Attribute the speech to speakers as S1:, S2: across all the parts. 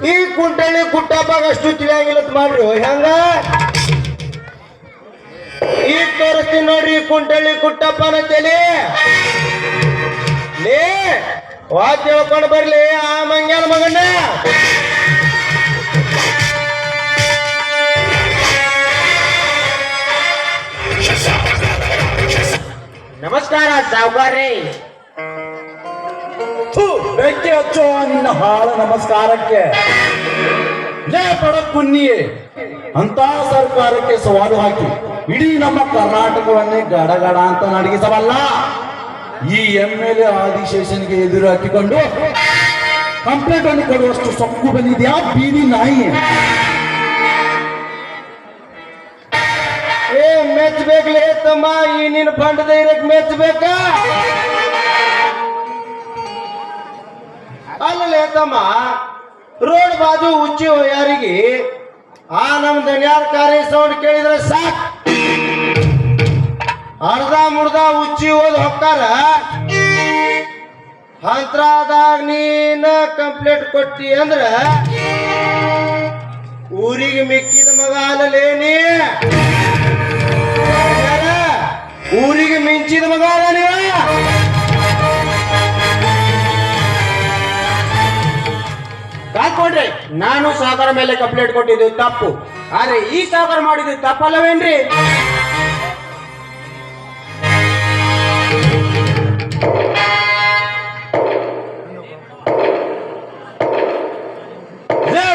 S1: ಈ ಕುಂಟಳ್ಳಿ ಕುಟ್ಟಪ್ಪಾಗ ಅಷ್ಟು ತಿಳಿಯಂಗಿಲ್ಲ ಮಾಡ್ರಿ ಹೆಂಗ ಈಗ ತೋರಿಸ್ತೀನಿ ನೋಡ್ರಿ ಕುಂಟಳ್ಳಿ ಕುಟ್ಟಪ್ಪನ ತಲೆ ಲೇ ವಾದ್ ಹೇಳ್ಕೊಂಡು ಬರ್ಲಿ ಆ ಮಂಗ್ಯಾನ ಮಗಣ್ಣ.
S2: ನಮಸ್ಕಾರ ಸಾವುಕಾರ್ರಿ.
S3: ಬೆಂಕಿ ಹಚ್ಚೋ ನಿನ್ನ ಹಾಳು ನಮಸ್ಕಾರಕ್ಕೆ. ಲೇ ಪಡಕುನ್ನಿಯೇ, ಅಂತ ಸರ್ಕಾರಕ್ಕೆ ಸವಾಲು ಹಾಕಿ ಇಡೀ ನಮ್ಮ ಕರ್ನಾಟಕವನ್ನೇ ಗಡಗಡ ಅಂತ ನಡಗಿಸಬಲ್ಲ ಈ MLA ಆದಿಶೇಷನ್ಗೆ ಎದುರು ಹಾಕಿಕೊಂಡು ಕಂಪ್ಲೇಂಟ್ ಅನ್ನು ಕೊಡುವಷ್ಟು ಸೊಕ್ಕು ಬಂದಿದ್ಯಾ ಬೀದಿ ನಾಯಿ?
S1: ಮೆಚ್ಚಬೇಕಲೇ ತಮ್ಮ, ಈ ನಿನ್ನ ಫಂಡ್ ಧೈರ್ಯಕ್ಕೆ ಮೆಚ್ಚಬೇಕಾ? ಅಲ್ಲಲೇ ತಮ್ಮ, ರೋಡ್ ಬಾಜು ಉಚ್ಚಿ ಯಾರಿಗೆ ಆ ನಮ್ ದನಿಯಾರ್ ಕಾರಿ ಸೌಂಡ್ ಕೇಳಿದ್ರೆ ಸಾಕ್ ಅರ್ಧ ಮುರ್ದ ಉಚ್ಚಿ ಓದ್ ಹೊಕ್ಕಾರ. ಹಂತ್ರದಾಗ ನೀನ ಕಂಪ್ಲೇಂಟ್ ಕೊಟ್ಟಿ ಅಂದ್ರ ಊರಿಗೆ ಮಿಕ್ಕಿದ ಮಗ ಅಲ್ಲಲೇನಿ, ಊರಿಗೆ ಮಿಂಚಿದ ಮಗ ಅಲ್ಲ ನೀವ.
S2: ಕಾದ್ಕೊಡ್ರಿ, ನಾನು ಸಾವುಕಾರ ಮೇಲೆ ಕಂಪ್ಲೇಂಟ್ ಕೊಟ್ಟಿದ್ದು ತಪ್ಪು, ಆದ್ರೆ ಈ ಸಾವುಕಾರ ಮಾಡಿದ್ದು ತಪ್ಪಲ್ಲವೇನ್ರಿ?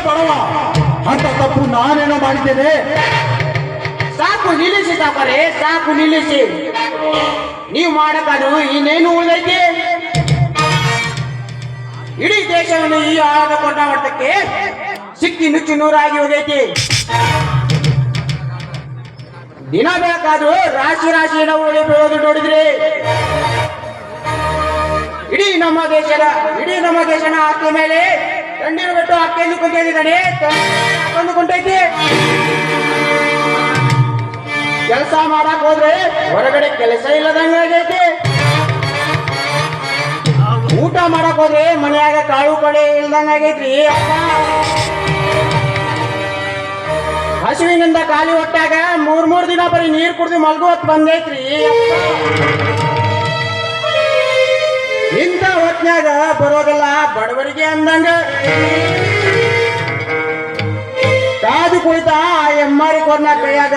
S3: ಬಡವ, ಅಂತ ತಪ್ಪು ನಾನೇನೋ ಮಾಡಿದ್ದೇನೆ?
S2: ಸಾಕು ನಿಲ್ಲಿಸಿ ಸಾವುಕಾರೆ, ಸಾಕು ನಿಲ್ಲಿಸಿ. ನೀವು ಮಾಡಕ್ಕಾದ್ರು ಇನ್ನೇನು ಉಳಿದೈತಿ? ಇಡೀ ದೇಶವನ್ನು ಈ ಆಳದ ಕೊಂಡಾಟಕ್ಕೆ ಸಿಕ್ಕಿ ನುಚ್ಚು ನೂರಾಗಿ ಹೋಗೈತಿ. ದಿನ ಬೇಕಾದ್ರೂ ರಾಶಿ ರಾಶಿ ನಾವು ಬೀಳೋದು ನೋಡಿದ್ರಿ. ಇಡೀ ನಮ್ಮ ದೇಶನ ಆಸ್ತಿ ಮೇಲೆ ಕಣ್ಣೀರು ಬಿಟ್ಟು ಅಕ್ಕಿಯನ್ನು ಕುಂತಿದ್ದಾನೆ, ಕೊಂಡೈತಿ. ಕೆಲಸ ಮಾಡಕ್ ಹೋದ್ರೆ ಹೊರಗಡೆ ಕೆಲಸ ಇಲ್ಲದಂಗಾಗೈತಿ. ಊಟ ಮಾಡಕ್ ಹೋದ್ರೆ ಮನೆಯಾಗ ಕಾಳು ಕಡೆ ಇಲ್ದಂಗಾಗೈತ್ರಿ. ಹಸುವಿನಿಂದ ಖಾಲಿ ಹೊಟ್ಟಾಗ ಮೂರ್ ದಿನ ಬರೀ ನೀರ್ ಕುಡಿದು ಮಲ್ಗು ಹೊತ್ತು ಬಂದೈತ್ರಿ. ಇಂಥ ಹೊತ್ನ್ಯಾಗ ಬರೋದಲ್ಲ ಬಡವರಿಗೆ ಅಂದಂಗ ಕಾದು ಕುಳಿತ ಆ ಎಮ್ಮಾರಿ ಕೊರ್ನ ಕೈಯಾಗ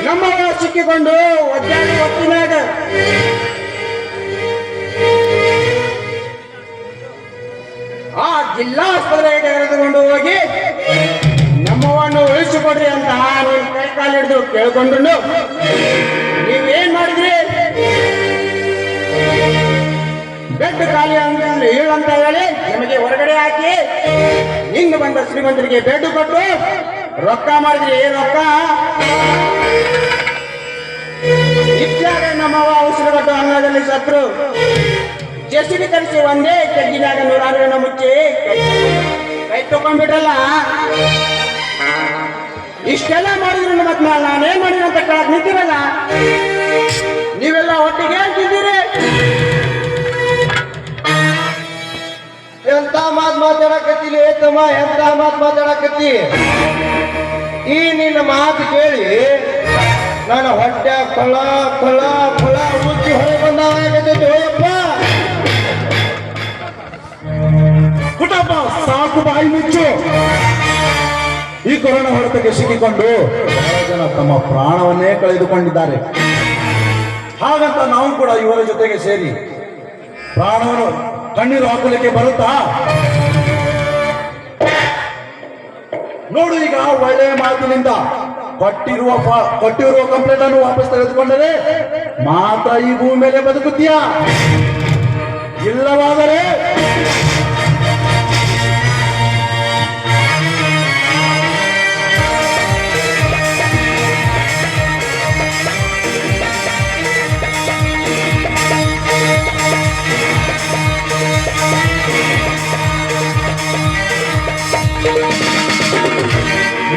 S2: ನಮ್ಮ ಸಿಕ್ಕಿಕೊಂಡು ಒದ್ದಾಡಿ ಹೊತ್ತಿನಾಗ ಆ ಜಿಲ್ಲಾ ಆಸ್ಪತ್ರೆಗೆ ತೆಗೆದುಕೊಂಡು ಹೋಗಿ ನಮ್ಮವನ್ನು ಉಳಿಸಿಕೊಡ್ರಿ ಅಂತ ನೀವು ಕೈ ಕಾಲು ಹಿಡಿದು ಕೇಳ್ಕೊಂಡು ನೀವೇನ್ ಮಾಡಿದ್ರಿ? ಬೆಡ್ ಖಾಲಿ ಅಂತ ಹೇಳಂತ ಹೇಳಿ ನಿಮಗೆ ಹೊರಗಡೆ ಹಾಕಿ ಹಿಂಗ್ ಬಂದ ಶ್ರೀಮಂತರಿಗೆ ಬೆಡ್ ಕೊಟ್ಟು ರೊಕ್ಕ ಮಾಡಿದ್ರಿ. ರೊಕ್ಕ ಇತ್ಯಾಗ ನಮ್ಮವ ಉಸಿರುಗಟ್ಟು ಅನ್ನದಲ್ಲಿ ಸತ್ರು. ಜೆಸಿಬಿ ತರಿಸಿ ಒಂದೇ ಕಡ್ಡಿನಾಗ 106 ಜನ ಮುಚ್ಚಿ ಕೈ ತಕೊಂಡ್ಬಿಟ್ರಲ್ಲ. ಇಷ್ಟೆಲ್ಲ ಮಾಡಿದ್ರು ಮತ್ ನಾನೇನ್ ಮಾಡಿದ್ರು ಅಂತ ಕೇಳಕ್ ನಿಂತಿರಲ್ಲ. ನೀವೆಲ್ಲ ಒಟ್ಟಿಗೆ ಅಂತಿದ್ದೀರಿ.
S1: ಎಂತ ಮಾತಾಡಕತ್ತಿಲಿ ತಮ್ಮ, ಎಂತ ಮಾತಾಡಕತ್ತಿ? ಈ ನಿನ್ನ ಮಾತು ಕೇಳಿ ನನ್ನ ಹೊಟ್ಟೆ ಕೊಳ ಕೊಳ ಕೊಳ ಉಚ್ಚಿ ಹೊಳೆ ಬಂದಾಗತ್ತೈತಿ. ಹೋಯಪ್ಪ
S3: ಕುಟಪ್ಪ, ಸಾಕು ಬಾಯಿ ಮುಚ್ಚು. ಈ ಕೊರೋನಾ ಹೊಡೆತಕ್ಕೆ ಸಿಕ್ಕಿಕೊಂಡು ಬಹಳ ಜನ ತಮ್ಮ ಪ್ರಾಣವನ್ನೇ ಕಳೆದುಕೊಂಡಿದ್ದಾರೆ. ಹಾಗಂತ ನಾವು ಕೂಡ ಇವರ ಜೊತೆಗೆ ಸೇರಿ ಪ್ರಾಣವನ್ನು ಕಣ್ಣೀರು ಹಾಕಲಿಕ್ಕೆ ಬರುತ್ತಾ? ನೋಡು, ಈಗ ಒಳ್ಳೆಯ ಮಾತಿನಿಂದ ಕೊಟ್ಟಿರುವ ಕಂಪ್ಲೇಂಟ್ ಅನ್ನು ವಾಪಸ್ ತೆಗೆದುಕೊಂಡರೆ ಮಾತ್ರ ಈ ಭೂಮಿ ಮೇಲೆ ಬದುಕುತ್ತೀಯಾ? ಇಲ್ಲವಾದರೆ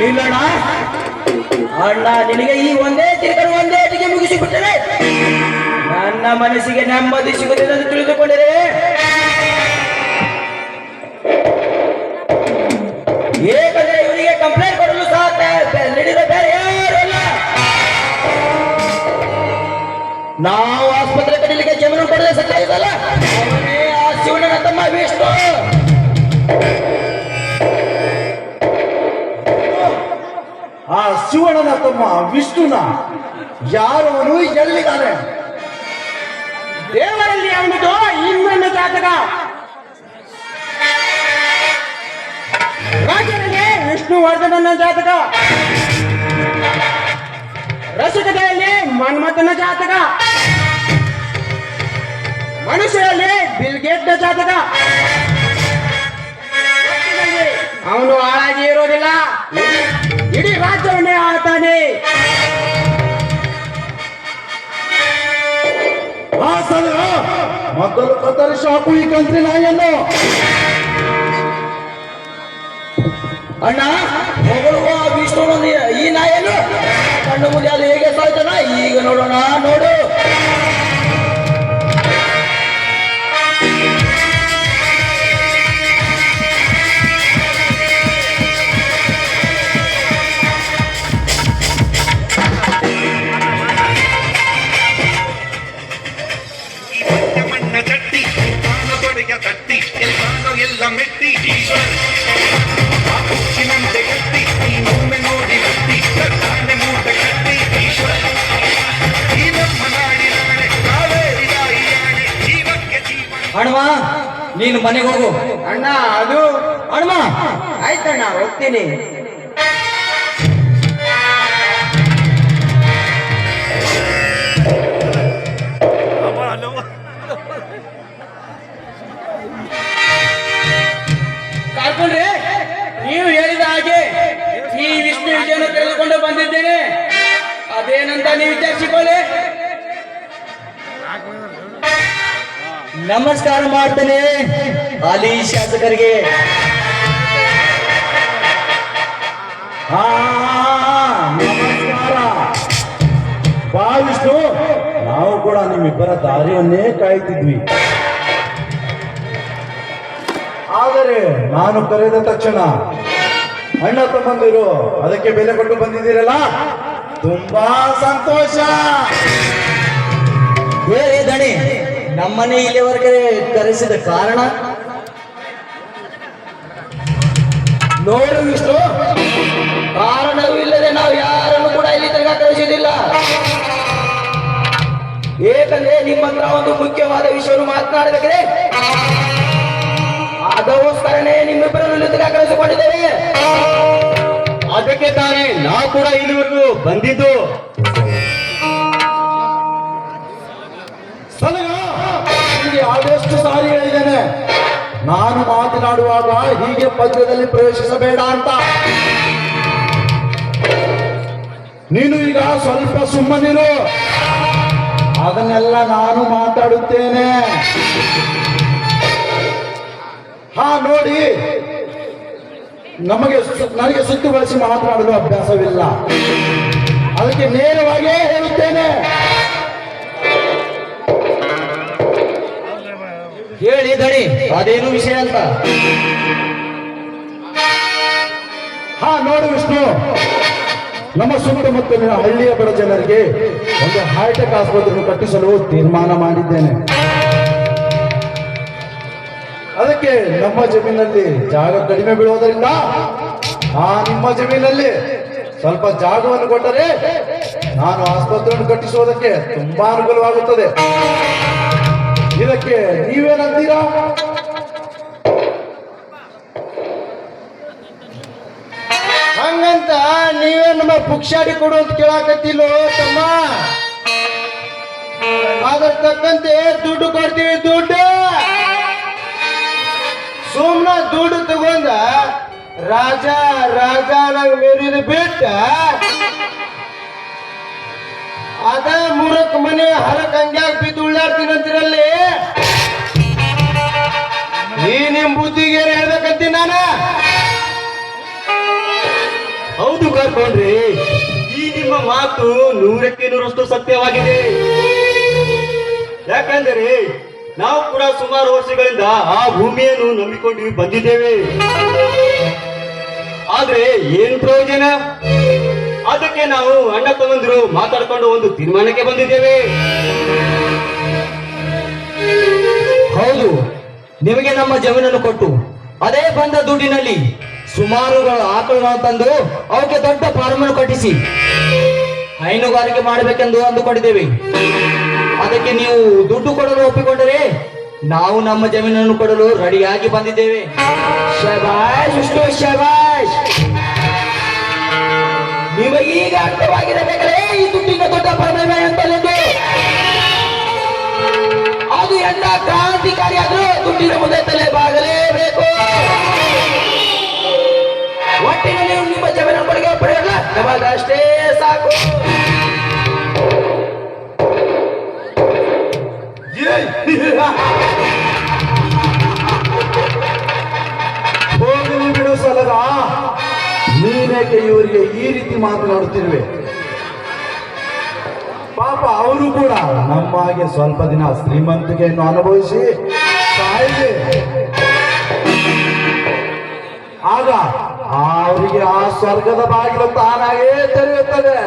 S2: ನಿಲ್ಲಣ್ಣ ಅಣ್ಣ, ನಿನಗೆ ಈ ಒಂದೇ ತಿರುಗಲು ಒಂದೇ ಅಟಿಗೆ ಮುಗಿಸಿಬಿಟ್ಟರೆ ನನ್ನ ಮನಸ್ಸಿಗೆ ನೆಮ್ಮದಿ ಸಿಗುತ್ತದೆ ಎಂದು ತಿಳಿದುಕೊಂಡರೆ
S1: ನಾವು ಆಸ್ಪತ್ರೆ ಕಡಿಲಿಕ್ಕೆ ಜಮೀನು ಕೊಡದೆ ಸತ್ತ ಇದಲ್ಲ ಅವನೇ ಆ ಶಿವಣ್ಣನ ತಮ್ಮ ವಿಷ್ಣು.
S3: ಆ ಶಿವಣ್ಣನ ತಮ್ಮ ವಿಷ್ಣುನ ಯಾರವನು ಎಲ್ಲಿದ್ದಾನೆ?
S2: ದೇವರಲ್ಲಿ ಅವನಿದು ಇಂದ್ರನ ಜಾತಕ, ರಾಜನಲ್ಲಿ ವಿಷ್ಣುವರ್ಧನನ ಜಾತಕ, ರಸಿಕತೆಯಲ್ಲಿ ಮನ್ಮಥನ ಜಾತಕ, ಮನುಷ್ಯರಲ್ಲಿ ಬಿಲ್ಗೇಟ್ನ ಜಾತಕ. ಅವನು ಹಾಳಾಗಿ ಇರೋದಿಲ್ಲ, ಇಡೀ ರಾಜ್ಯವನ್ನೇ ಆಳ್ತಾನೆ.
S3: ಆ ಸಲ ಮೊದಲು ಕತ್ತರಿಸಿ ಹಾಕು ಈ ಕಂತ್ರಿ ನಾಯನ್ನು.
S1: ಅಣ್ಣ ಹೊಗಳುವ ವಿಷ್ಣು ಈ ನಾಯನ್ನು ಕಣ್ಣು ಮುಂದೆ ಅದು ಹೇಗೆ ಸಾಯ್ತಾನ ಈಗ ನೋಡೋಣ. ನೋಡು
S4: ಮಣ್ಣ ಚಟ್ಟಿ ತಾನು ತೊಡೆಯ ತಟ್ಟಿ ಎಲ್ಲಾನು ಎಲ್ಲ ಮೆಟ್ಟಿ ಈಶ್ವರ ಆ ಕುಚ್ಚಿನಂತೆ ಕಟ್ಟಿ ಈ ಒಮ್ಮೆ ನೋಡಿ ಕಟ್ಟಿ ಕಟ್ಟಾನೆ ಮೂಟೆ ಕಟ್ಟಿ ಈಶ್ವರ ಈ ನಮ್ಮ ನಾಡಿನಾಣೆ ಕಾವೇರಿ ತಾಯಿಯಾಣೆ ಜೀವಕ್ಕೆ ಜೀವನ.
S1: ಹಣಮ ನೀನು ಮನೆಗೆ ಹೋಗು.
S2: ಅಣ್ಣ ಅದು
S1: ಹಣಮ
S2: ಆಯ್ತಣ್ಣ, ಹೋಗ್ತೀನಿ. ಕಾರ್ಕೊಂಡ್ರೆ ನೀವು ಹೇಳಿದ ಹಾಗೆ ಈ ವಿಷ್ಣು ವಿಜಯನ ತೆಗೆದುಕೊಂಡು ಬಂದಿದ್ದೇನೆ. ಅದೇನಂತ ನೀವು ವಿಚಾರಿಸಿಕೊಳ್ಳಿ.
S1: ನಮಸ್ಕಾರ ಮಾಡ್ತೇನೆ ಹಾಲಿ ಶಾಸಕರಿಗೆ.
S3: ಹಾ ನಮಸ್ಕಾರ. ಬಾ ವಿಷ್ಣು, ನಾವು ಕೂಡ ನಿಮ್ಮಿಬ್ಬರ ದಾರಿಯನ್ನೇ ಕಾಯ್ತಿದ್ವಿ. ಆದರೆ ನಾನು ಕರೆದ ತಕ್ಷಣ ಅಣ್ಣ ತಮ್ಮಂದಿರು ಅದಕ್ಕೆ ಬೆಲೆ ಕೊಟ್ಟು ಬಂದಿದ್ದೀರಲ್ಲ, ತುಂಬಾ ಸಂತೋಷ.
S1: ಹೇಳಿ ದಣಿ, ನಮ್ಮನೆ ಇಲ್ಲಿವರೆಗೆ ಕರೆಸಿದ ಕಾರಣ? ನೋಡು ವಿಷ್ಣು, ಕಾರಣವಿಲ್ಲದೆ ನಾವು ಯಾರನ್ನು ಕೂಡ ಇಲ್ಲಿ ತನಕ ಕರೆಸಿದಿಲ್ಲ. ಏಕೆಂದ್ರೆ ನಿಮ್ಮ ಹತ್ರ ಒಂದು ಮುಖ್ಯವಾದ ವಿಷಯವನ್ನು ಮಾತನಾಡಬೇಕಿದೆ. ಅದಕ್ಕೋಸ್ಕರನೇ ನಿಮ್ಮಿಬ್ಬರನ್ನು ಇಲ್ಲಿ ತನಕ ಕರೆಸಿಕೊಂಡಿದ್ದೇವೆ.
S3: ಅದಕ್ಕೆ ತಾನೇ ನಾವು ಕೂಡ ಇಲ್ಲಿವರೆಗೂ ಬಂದಿದ್ದು. ನಿಮಗೆ ಆದಷ್ಟು ಸಾರಿ ಹೇಳಿದ್ದೇನೆ, ನಾನು ಮಾತನಾಡುವಾಗ ಹೀಗೆ ಪದ್ಯದಲ್ಲಿ ಪ್ರವೇಶಿಸಬೇಡ ಅಂತ. ನೀನು ಈಗ ಸ್ವಲ್ಪ ಸುಮ್ಮನಿರು, ಅದನ್ನೆಲ್ಲ ನಾನು ಮಾತಾಡುತ್ತೇನೆ. ಹಾ ನೋಡಿ, ನನಗೆ ಸುತ್ತು ಬಳಸಿ ಮಾತನಾಡಲು ಅಭ್ಯಾಸವಿಲ್ಲ, ಅದಕ್ಕೆ ನೇರವಾಗಿಯೇ ಹೇಳುತ್ತೇನೆ.
S1: ಹೇಳಿ ದಣಿ, ಅದೇನು ವಿಷಯ ಅಂತ?
S3: ಹಾ ನೋಡು ವಿಷ್ಣು, ನಮ್ಮ ಸುತ್ತಮುತ್ತಲಿನ ಹಳ್ಳಿಯ ಬಡ ಜನರಿಗೆ ಒಂದು ಹೈಟೆಕ್ ಆಸ್ಪತ್ರೆಯನ್ನು ಕಟ್ಟಿಸಲು ತೀರ್ಮಾನ ಮಾಡಿದ್ದೇನೆ. ಅದಕ್ಕೆ ನಮ್ಮ ಜಮೀನಲ್ಲಿ ಜಾಗ ಕಡಿಮೆ ಬೀಳುವುದರಿಂದ ನಿಮ್ಮ ಜಮೀನಲ್ಲಿ ಸ್ವಲ್ಪ ಜಾಗವನ್ನು ಕೊಟ್ಟರೆ ನಾನು ಆಸ್ಪತ್ರೆಯನ್ನು ಕಟ್ಟಿಸುವುದಕ್ಕೆ ತುಂಬಾ ಅನುಕೂಲವಾಗುತ್ತದೆ. ಇದಕ್ಕೆ ನೀವೇನಂತೀರಾ?
S1: ಹಂಗಂತ ನೀವೇ ನಮ್ಮ ಪುಕ್ಷಾಡಿ ಕೊಡು ಅಂತ ಕೇಳಾಕತ್ತಿಲ್ಲೋ ತಮ್ಮ. ಅದ್ರ ತಕ್ಕಂತೆ ದುಡ್ಡು ಕೊಡ್ತೀವಿ. ದುಡ್ಡು ಸುಮ್ಮನೆ ದುಡ್ಡು ತಗೊಂಡ ರಾಜ ರಾಜ ನಂಗೆ ಮೇರಿದ ಬಿಟ್ಟ ಅದ ಮೂರಕ್ ಮನೆ ಹರಕ್ ಹಂಗ್ಯಾಗ ಬಿದ್ದು ಉಳ್ಳಾಡ್ತೀನಿ ಅಂತಿರಲ್ಲಿ. ಈ ನಿಮ್ ಬುದ್ಧಿಗೆ ಏನ್ ಹೇಳ್ಬೇಕಂತೀನಿ ನಾನು?
S5: ಹೌದು ಕಾರ್ಕೊಂಡ್ರಿ, ಈ ನಿಮ್ಮ ಮಾತು 100% ಸತ್ಯವಾಗಿದೆ. ಯಾಕಂದರೆ ನಾವು ಕೂಡ ಸುಮಾರು ವರ್ಷಗಳಿಂದ ಆ ಭೂಮಿಯನ್ನು ನಂಬಿಕೊಂಡು ಬಂದಿದ್ದೇವೆ. ಆದ್ರೆ ಏನ್ ಪ್ರಯೋಜನ? ಅದಕ್ಕೆ ನಾವು ಅಣ್ಣ ತಮ್ಮಂದಿರು ಮಾತಾಡ್ಕೊಂಡು ಒಂದು ತೀರ್ಮಾನಕ್ಕೆ ಬಂದಿದ್ದೇವೆ.
S6: ಹೌದು, ನಿಮಗೆ ನಮ್ಮ ಜಮೀನನ್ನು ಕೊಟ್ಟು ಅದೇ ಬಂದ ದುಡ್ಡಿನಲ್ಲಿ ಸುಮಾರು ಆಕಳನ್ನು ತಂದು ಅವಕ್ಕೆ ದೊಡ್ಡ ಫಾರ್ಮ್ ಅನ್ನು ಕಟ್ಟಿಸಿ ಹೈನುಗಾರಿಕೆ ಮಾಡಬೇಕೆಂದು ಅಂದುಕೊಂಡಿದ್ದೇವೆ. ಅದಕ್ಕೆ ನೀವು ದುಡ್ಡು ಕೊಡಲು ಒಪ್ಪಿಕೊಂಡರೆ ನಾವು ನಮ್ಮ ಜಮೀನನ್ನು ಕೊಡಲು ರೆಡಿಯಾಗಿ ಬಂದಿದ್ದೇವೆ. ಶಬಾಷ್ ವಿಷ್ಣು, ಶಬಾಷ್. ನಿಮಗೀಗ ಅರ್ಥವಾಗಿರಬೇಕಲೇ ಈ ದುಡ್ಡಿನ ದೊಡ್ಡ ಪ್ರಮೇಯ ಅಂತಲೆಂದು. ಅದು ಎಂತ ಕ್ರಾಂತಿಕಾರಿ ಆದ್ರೂ ದುಡ್ಡಿನ ಮುಂದೆ ತಲೆ ಬಾಗಲೇಬೇಕು. ಒಟ್ಟಿನಲ್ಲಿ ನಿಮ್ಮ ಜಮೀನ ಕೊಡುಗೆ ಪಡೆಯಲ್ಲ, ನಮಗಷ್ಟೇ ಸಾಕು.
S3: ಹೋಗಲಿ ಬಿಡು ಸಲಗ, ನೀನೇಕೆ ಇವರಿಗೆ ಈ ರೀತಿ ಮಾತನಾಡುತ್ತಿರುವೆ? ಪಾಪ ಅವರು ಕೂಡ ನಮ್ಮ ಹಾಗೆ ಸ್ವಲ್ಪ ದಿನ ಶ್ರೀಮಂತಿಕೆಯನ್ನು ಅನುಭವಿಸಿ ಸಾಯಿದೆ. ಆಗ ಅವರಿಗೆ ಆ ಸ್ವರ್ಗದ ಬಾಗಿಲು ತಾನಾಗೇ ತೆರೆಯುತ್ತದೆ.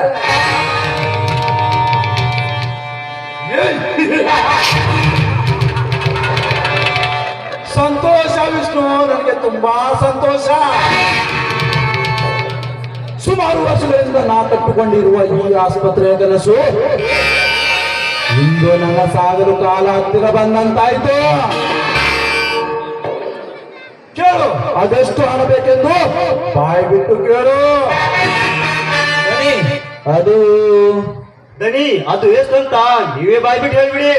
S3: ಸಂತೋಷ ವಿಷ್ಣು, ನನಗೆ ತುಂಬಾ ಸಂತೋಷ. ಸುಮಾರು ವರ್ಷಗಳಿಂದ ನಾ ಕಟ್ಟಿಕೊಂಡಿರುವ ಈ ಆಸ್ಪತ್ರೆಯ ಕನಸು ಇಂದು ನನ್ನ ಸಾಗಲು ಕಾಲ ಹತ್ತಿರ ಬಂದಂತಾಯ್ತು. ಕೇಳು, ಅದೆಷ್ಟು ಹಣ ಬೇಕೆಂದು ಬಾಯಿ ಬಿಟ್ಟು ಕೇಳು.
S6: ಅದು
S5: ದಣಿ, ಅದು ಎಷ್ಟು ಅಂತ ನೀವೇ ಬಾಯ್ಬಿಟ್ಟು ಹೇಳ್ಬಿಡಿ.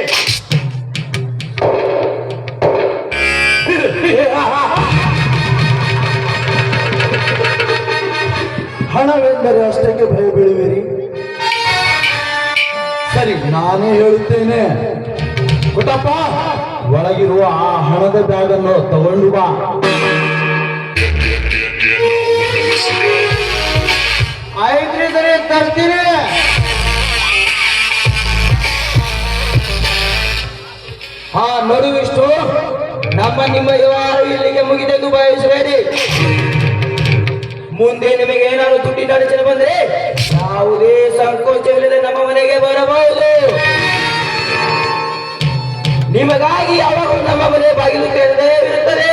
S3: ಹಣವೆಂದರೆ ಅಷ್ಟಕ್ಕೆ ಭಯ ಬೀಳುವಿರಿ? ಸರಿ, ನಾನೇ ಹೇಳುತ್ತೇನೆ. ಪುಟ್ಟಪ್ಪ, ಒಳಗಿರುವ ಆ ಹಣದ ಬ್ಯಾಗ್ ಅನ್ನು ತಗೊಂಡು ಬಾ.
S1: ಆಯ್ತ್ರಿ ಸರಿ, ತರ್ತೀನಿ.
S6: ಹಾ ನೋಡು ವಿಷ್ಣು, ನಿಮ್ಮ ವ್ಯವಹಾರ ಇಲ್ಲಿಗೆ ಮುಗಿದೆಂದು ಭಾವಿಸಬೇಡಿ. ಮುಂದೆ ನಿಮಗೆ ಏನಾದ್ರು ದುಡ್ಡಿನ ಅಡಚಣೆ ಬಂದ್ರೆ ಯಾವುದೇ ಸಂಕೋಚವಿಲ್ಲದೆ ನಮ್ಮ ಮನೆಗೆ ಬರಬಹುದು. ನಿಮಗಾಗಿ ಯಾವಾಗಲೂ ನಮ್ಮ ಮನೆ ಬಾಗಿಲು ತೆರೆದೇ ಇರುತ್ತದೆ.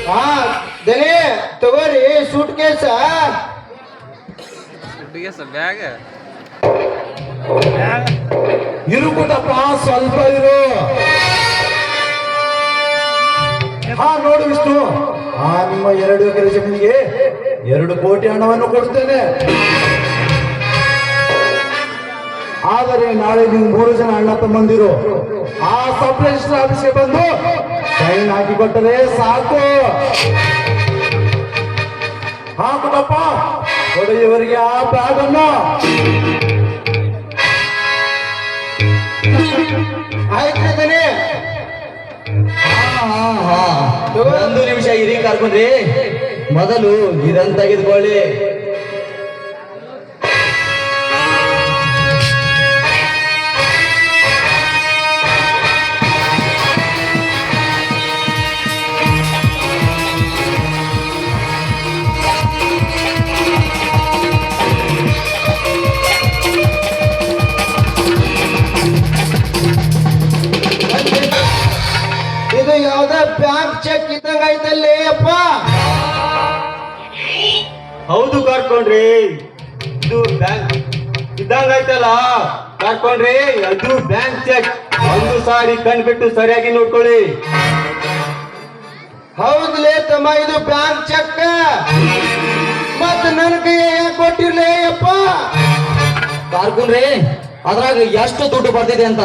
S1: ಹಾ ದನಿ, ತಗೋರಿ ಸೂಟ್ ಕೇಸ.
S3: ಇರು ಪುಟ್ಟಪ್ಪ, ಸ್ವಲ್ಪ ಇರು. ಹಾ ನೋಡು ವಿಷ್ಣು, ನಿಮ್ಮ 2 ಎಕರೆ ಜಮೀನಿಗೆ 2 ಕೋಟಿ ಹಣವನ್ನು ಕೊಡ್ತೇನೆ. ಆದರೆ ನಾಳೆ ನೀವು 3 ಜನ ಅಣ್ಣ ತಮ್ಮಂದಿರು ಆ ಸಬ್ ರಿಜಿಸ್ಟರ್ ಆಫೀಸ್ಗೆ ಬಂದು ಸೈನ್ ಹಾಕಿ ಕೊಟ್ಟರೆ ಸಾಕು. ಹಾ ಪುಟ್ಟಪ್ಪ, ಕೊಡು ಇವರಿಗೆ ಆ ಬ್ಯಾಗ್ ಅನ್ನು.
S1: ಆಯ್ತ್ರಿ ದನಿ.
S6: ಒಂದು ನಿಮಿಷ ಇರಿ, ಕರ್ಕೊಂಡ್ರಿ. ಮೊದಲು ಇದನ್ನು ತೆಗೆದುಕೊಳ್ಳಿ.
S1: ಇದು ಯಾವ್ದ ಬ್ಯಾಂಕ್ ಚೆಕ್ ಇದ್ದಂಗ ಐತಲ್ಲಿ ಅಪ್ಪ.
S5: ಹೌದು ಕಾರ್ಕೊಂಡ್ರಿ, ಇದು ಬ್ಯಾಂಕ್ ಇದ್ದಂಗ ಆಯ್ತಲ್ಲ ಕಾರ್ಕೊಂಡ್ರಿ. ಅದು ಬ್ಯಾಂಕ್ ಚೆಕ್. ಒಂದು ಸಾರಿ ಕಣ್ಬಿಟ್ಟು ಸರಿಯಾಗಿ ನೋಡ್ಕೊಳ್ಳಿ.
S1: ಹೌದ್ಲೇ ತಮ್ಮ, ಇದು ಬ್ಯಾಂಕ್ ಚೆಕ್. ಮತ್ ನನ್ ಕೈಯ ಯಾಕೆ ಕೊಟ್ಟಿರ್ಲೇ ಅಪ್ಪ?
S6: ಕಾರ್ಕೊಂಡ್ರಿ, ಅದ್ರಾಗ ಎಷ್ಟು ದುಡ್ಡು ಬರ್ತಿದೆ ಅಂತ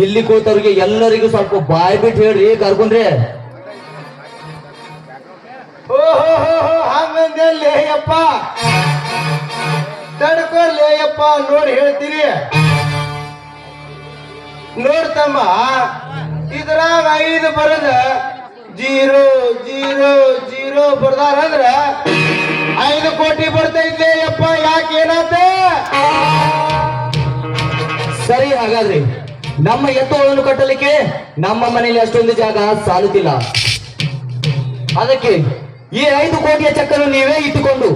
S6: ಇಲ್ಲಿ ಕೂತವ್ರಿಗೆ ಎಲ್ಲರಿಗೂ ಸ್ವಲ್ಪ ಬಾಯ್ ಬಿಟ್ಟು ಹೇಳ್ರಿ ಕಾರ್ಕೊಂಡ್ರಿ.
S1: ಓಹೋ ಹಂಗಂದೇ ಅಪ್ಪ, ತಡ್ಕೊಳ್ಲೇ ಅಪ್ಪ, ನೋಡಿ ಹೇಳ್ತೀರಿ. ನೋಡ್ತಮ್ಮ, ಇದ್ರಾಗ 5 ಬರದ 0 0 0 ಬರ್ದಾರಂದ್ರ 5 ಕೋಟಿ ಬರ್ತೈತೆ ಅಪ್ಪ. ಯಾಕೆ ಏನಾತ?
S6: ಸರಿ, ಹಾಗಾದ್ರಿ ನಮ್ಮ ಎತ್ತುಗಳನ್ನು ಕಟ್ಟಲಿಕ್ಕೆ ನಮ್ಮ ಮನೆಯಲ್ಲಿ ಅಷ್ಟೊಂದು ಜಾಗ ಸಾಲುತ್ತಿಲ್ಲ. ಅದಕ್ಕೆ ಈ 5 ಕೋಟಿಯ ಚೆಕ್ಕನ್ನು ನೀವೇ ಇಟ್ಟುಕೊಂಡು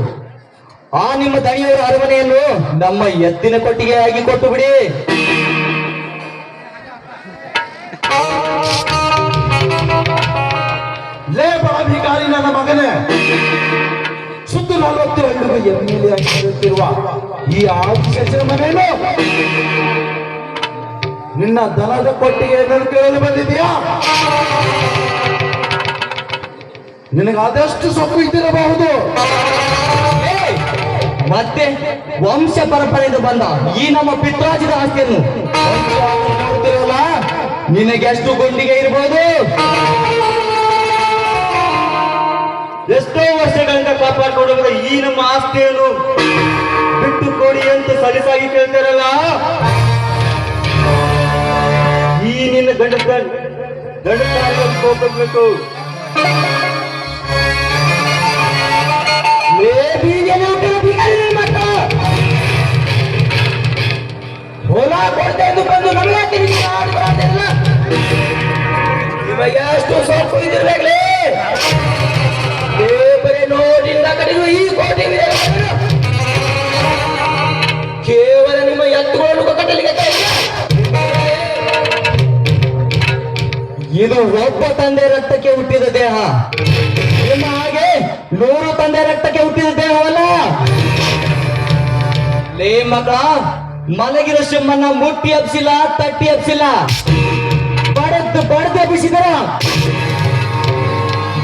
S6: ಆ ನಿಮ್ಮ ದಣಿಯವರ ಅರಮನೆಯನ್ನು ನಮ್ಮ ಎತ್ತಿನ ಕೊಟ್ಟಿಗೆ ಆಗಿ ಕೊಟ್ಟು ಬಿಡಿ.
S3: ಲೇ ಬಾಭಿಕಾರಿ ನನ್ನ ಮಗನೇ, ಸುತ್ತು 42 MLA ಆಗಿರುತ್ತಿರುವ ಈ ಆದಿಶೇಷನ ಮನೆಯನ್ನು ನಿನ್ನ ದನದ ಕೊಟ್ಟಿಗೆ ಏನಾದ್ರು ಕೇಳಲು ಬಂದಿದೆಯಾ? ನಿನಗೆ ಆದಷ್ಟು ಸೊಪ್ಪು ಇದ್ದಿರಬಹುದು.
S6: ಏ, ಮತ್ತೆ ವಂಶ ಪರಂಪರೆಯಿಂದ ಬಂದ ಈ ನಮ್ಮ ಪಿತ್ರಾಜಿದ ಆಸ್ತಿಯನ್ನು ನೋಡ್ತಿರಲ್ಲ, ನಿನಗೆ ಎಷ್ಟು ಗುಂಡಿಗೆ ಇರಬಹುದು?
S5: ಎಷ್ಟೋ ವರ್ಷಗಳಿಂದ ಕಾಪಾಡ್ಕೊಂಡು ಬಂದ ಈ ನಮ್ಮ ಆಸ್ತಿಯನ್ನು ಬಿಟ್ಟು ಕೊಡಿ ಅಂತ ಸಲೀಸಾಗಿ ಕೇಳ್ತಾರಲ್ಲ, ಈ ನಿನ್ನ ಗಂಡ ಹೋಗ್ಬೇಕು.
S2: ಹೊಲ ಕೊಡ್ತೆ ಎಂದು ಬಂದು ನಮಗೆ ತಿರುಗಿ ಆಡ್ಕೊಳ್ಳೋದಿಲ್ಲ. ನಿಮಗೆ ಎಷ್ಟು ಸೊಪ್ಪು ಇದಿರ್ಬೇಕಲೇ? ಬರೀ ನೋಟಿಂದ ಕಡೆಗೂ ಈ ಕೋಟಿ ಕೇವಲ ನಿಮ್ಮ ಎತ್ತುಗಳನ್ನು ಕಟ್ಟಲಿಕ್ಕೆ
S6: ಇದು ಒಬ್ಬ ತಂದೆ ರಕ್ತಕ್ಕೆ ಹುಟ್ಟಿದ ದೇಹ, ನಿಮ್ಮ ಹಾಗೆ 100 ತಂದೆ ರಕ್ತಕ್ಕೆ ಹುಟ್ಟಿದ ದೇಹವಲ್ಲ. ಲೇ ಮಕ್ಕಳ, ಮಲಗಿರೋ ಸಿಂಹನ್ನ ಮುಟ್ಟಿ ಹಬ್ಸಿಲ್ಲ, ತಟ್ಟಿ ಹಬ್ಸಿಲ್ಲ, ಬಡದು ಎಬ್ಬಿಸಿದರ.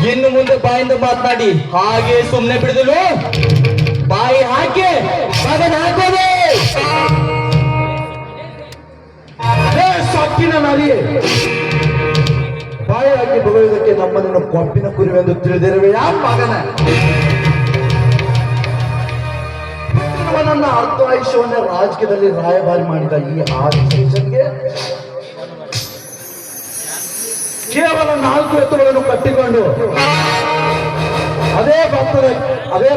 S6: ಇನ್ನು ಮುಂದೆ ಬಾಯಿಂದ ಮಾತನಾಡಿ ಹಾಗೆ ಸುಮ್ಮನೆ ಬಿಡುದಿಲ್ಲ. ಬಾಯಿ ಹಾಕಿ ಮಗನ ಹಾಕೋದು.
S3: ಸಾಕಿನ ನರಿ, ಬಾಯಿ ಹಾಕಿ ಬಗೆಯುವುದಕ್ಕೆ ನಮ್ಮನ್ನು ಕೊಬ್ಬಿನ ಕುರಿವೆಂದು ತಿಳಿದಿರುವೆಯಾ ಮಗನ? ನನ್ನ ಅರ್ಧಾಯುಷ್ಯವನ್ನೇ ರಾಜಕೀಯದಲ್ಲಿ ರಾಯಭಾರಿ ಮಾಡಿದ ಈ ಆದಿಶೇಷನ್ಗೆ ಕೇವಲ 4 ಎತ್ತುಗಳನ್ನು ಕಟ್ಟಿಕೊಂಡು ಅದೇ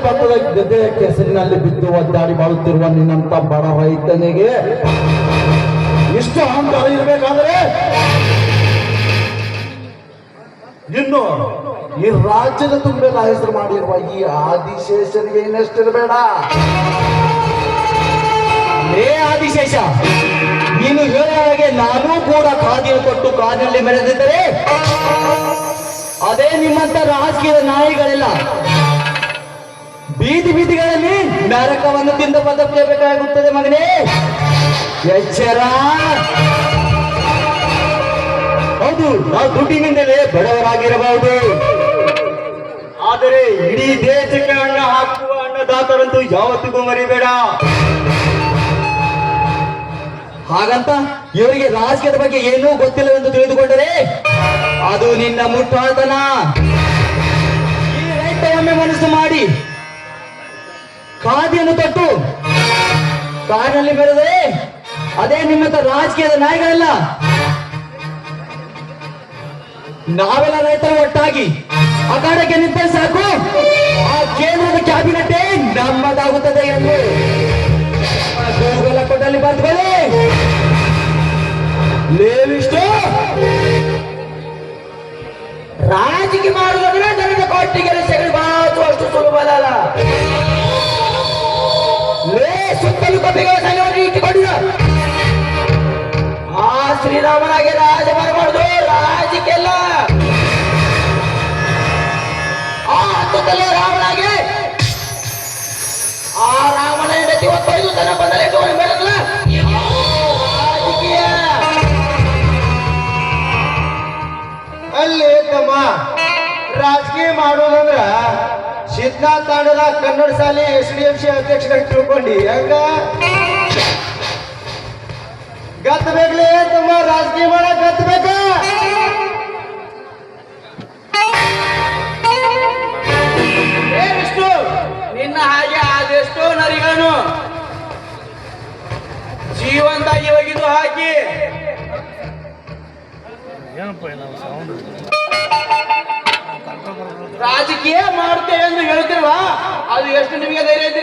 S3: ಭತ್ತದ ಗದ್ದೆಯ ಕೆಸರಿನಲ್ಲಿ ಬಿದ್ದು ಒದ್ದಾಡಿ ಬಾಳುತ್ತಿರುವ ನಿನ್ನಂತ ಬಡ ರೈತನಿಗೆ ಇಷ್ಟು ಅಹಂಕಾರ ಇರಬೇಕಾದ್ರೆ ಇನ್ನು ಈ ರಾಜ್ಯದ ತುಂಬೆಲ್ಲ ಹೆಸರು ಮಾಡಿರುವ ಈ ಆದಿಶೇಷನಿಗೆ ಇನ್ನೆಷ್ಟಿರಬೇಡ.
S6: ಲೇ ಆದಿಶೇಷ, ನೀನು ಹೇಳೋ ಹಾಗೆ ನಾನು ಕೂಡ ಕಾದಿಯನ್ನು ಕೊಟ್ಟು ಕಾದಿನಲ್ಲಿ ಮೆರೆದಿದ್ದರೆ ಅದೇ ನಿಮ್ಮಂತ ರಾಜಕೀಯದ ನಾಯಿಗಳೆಲ್ಲ ಬೀದಿಗಳಲ್ಲಿ ನರಕವನ್ನು ತಿಂದು ಬದುಕಬೇಕಾಗುತ್ತದೆ ಮಗನೇ. ಎಚ್ಚರ.
S5: ಹೌದು, ನಾವು ದುಡ್ಡಿನಿಂದಲೇ ಬಡವರಾಗಿರಬಹುದು, ಆದರೆ ಇಡೀ ದೇಶಕ್ಕೆ ಅನ್ನ ಹಾಕುವ ಅನ್ನದಾತರಂತೂ ಯಾವತ್ತಿಗೂ ಮರಿಬೇಡ.
S6: ಹಾಗಂತ ಇವರಿಗೆ ರಾಜಕೀಯದ ಬಗ್ಗೆ ಏನೂ ಗೊತ್ತಿಲ್ಲವೆಂದು ತಿಳಿದುಕೊಂಡರೆ ಅದು ನಿನ್ನ ಮುಟ್ಟಾಳ್ತನ. ಈ ರೈತ ಒಮ್ಮೆ ಮನಸ್ಸು ಮಾಡಿ ಖಾದಿಯನ್ನು ತೊಟ್ಟು ಕಾರಿನಲ್ಲಿ ಬೆಳೆದರೆ ಅದೇ ನಿಮ್ಮಂತ ರಾಜಕೀಯದ ನಾಯಿಗಳೆಲ್ಲ. ನಾವೆಲ್ಲ ರೈತರು ಒಟ್ಟಾಗಿ ಅಖಾಡಕ್ಕೆ ನಿಂತರೆ ಸಾಕು, ಆ ಕೇಂದ್ರದ ಕ್ಯಾಬಿನೆಟ್ ನಮ್ಮದಾಗುತ್ತದೆ ಎಂದು ಗೂಗಲ್ ಕೊಟ್ಟಲ್ಲಿ ಬರ್ಕೊಳ್ಳಿ. ಲೇವಿಷ್ಟು
S2: ರಾಜಕೀಯ ಮಾಡುವುದಂದ್ರೆ ನನಗೆ ಕೊಟ್ಟಿಗೆ ಸೆಗಣಿ ಬಾಚುವಷ್ಟು ಸುಲಭ ಅಲ್ಲ. ಲೇ ಸುತ್ತಲೂ ಕಪಿಗಳ ಸಂಘವನ್ನು ಇಟ್ಟುಕೊಂಡಿರ ಆ ಶ್ರೀರಾಮನಾಗೆ ರಾಜ ಮಾಡಬಾರ್ದು, ರಾಜಕ್ಕೆಲ್ಲ ಆ ಹತ್ತುತ್ತಲೇ ರಾಮನಾಗೆ ಆ ರಾಮನ ಹೆಂಡತಿ ಒತ್ತೊಯ್ದು ತನ್ನ ಬಂದರೆ ಇಟ್ಟುಕೊಂಡು ಬೇಡಲ್ಲ ರಾಜಕೀಯ.
S1: ಅಲ್ಲಿ ತಮ್ಮ ರಾಜಕೀಯ ಮಾಡೋದಂದ್ರ ಸಿದ್ಧಾರ್ಥ ತಾಂಡದ ಕನ್ನಡ ಶಾಲೆ SDFC ಅಧ್ಯಕ್ಷರಾಗಿ ತಿಳ್ಕೊಂಡಿ ಹೆಂಗ ಗತ್ತಬೇಕ್ಲಿ ತಮ್ಮ, ರಾಜಕೀಯ ಮಾಡಕ್ ಗತ್ತಬೇಕ.
S2: ವಿಷ್ಣು, ನಿನ್ನ ಹಾಗೆ ಆದೆಷ್ಟೋ ನರಿಗಳನ್ನು ಜೀವಂತಾಗಿ ಒಗಿದು ಹಾಕಿ ರಾಜಕೀಯ ಮಾಡ್ತೇವೆ ಎಂದು ಹೇಳ್ತಿಲ್ವಾ? ಅದು ಎಷ್ಟು ನಿಮಗೆ ಧೈರ್ಯ ಇದ್ರಿ?